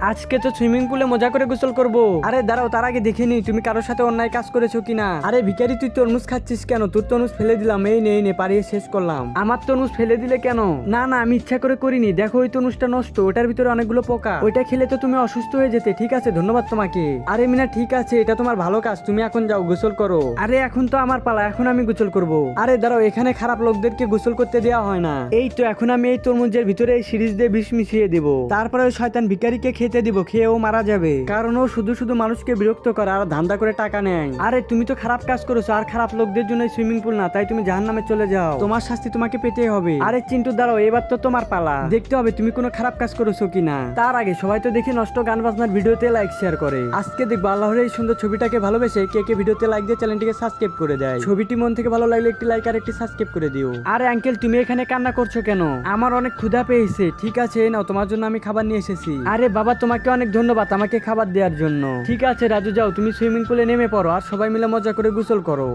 আজকে তো সুইমিং পুলে মজা করে গোসল করবো। আরে দাঁড়াও, তার আগে দেখে নি তুমি কারোর সাথে অন্যায় কাজ করেছো কিনা। আরে ভিখারি, তুই তরমুজ খাচ্ছিস কেন? তোর তরমুজ ফেলে দিলাম, এই নে পারিয়ে শেষ করলাম। আমার তরমুজ ফেলে দিলে কেন? না না, আমি ইচ্ছা করে করিনি। দেখো ওই তরমুজটা নষ্ট, ওটার ভিতরে অনেকগুলো পোকা, ওইটা খেলে তো তুমি অসুস্থ হয়ে যেতে। ঠিক আছে, ধন্যবাদ তোমাকে। আরে মিনা, ঠিক আছে, এটা তোমার ভালো কাজ, তুমি এখন যাও গোসল করো। আরে এখন তো আমার পালা, এখন আমি গোসল করব। আরে দাঁড়াও, এখানে খারাপ লোকদেরকে গোসল করতে দেওয়া হয় না। এই তো এখন আমি এই তরমুজের ভিতরে এই সিরিজ দিয়ে বিষ মিশিয়ে দিব, তারপরে ওই শয়তান ভিখারিকে খেতে দিব, খেয়ে ও মারা যাবে। কারণ ও শুধু শুধু মানুষকে বিরক্ত করে আর ধান্দা করে টাকা নেয়। আরে তুমি তো খারাপ কাজ করেছো, আর খারাপ লোকদের জন্য সুইমিং পুল না, তাই তুমি জাহান্নামে চলে যাও। তোমার শাস্তি তোমাকে পেতেই হবে। আরে চিন্টু দাঁড়াও, এবার তো তোমার পালা, দেখতে হবে তুমি কোনো খারাপ কাজ করেছো কিনা। তার আগে সবাই তো দেখি নষ্ট গান বাজনার ভিডিওতে লাইক শেয়ার করে। আজকে দেখবো আল্লাহর এই সুন্দর ছবিটাকে ভালোবেসে কে কে ভিডিওতে লাইক দিয়ে চ্যানেলটিকে সাবস্ক্রাইব করে দেয়। ছবিটি মন থেকে ভালো লাগলে একটি লাইক আর একটি সাবস্ক্রাইব করে দিও। আরে আঙ্কেল, তুমি এখানে কান্না করছো কেন? আমার অনেক ক্ষুধা পেয়েছে। ঠিক আছে, নাও, তোমার জন্য আমি খাবার নিয়ে এসেছি। আরে বাবা, তোমাকে অনেক ধন্যবাদ আমাকে খাবার দেওয়ার জন্য। ঠিক আছে রাজু, যাও তুমি সুইমিং পুলে নেমে পড়ো আর সবাই মিলে মজা করে গোসল করো।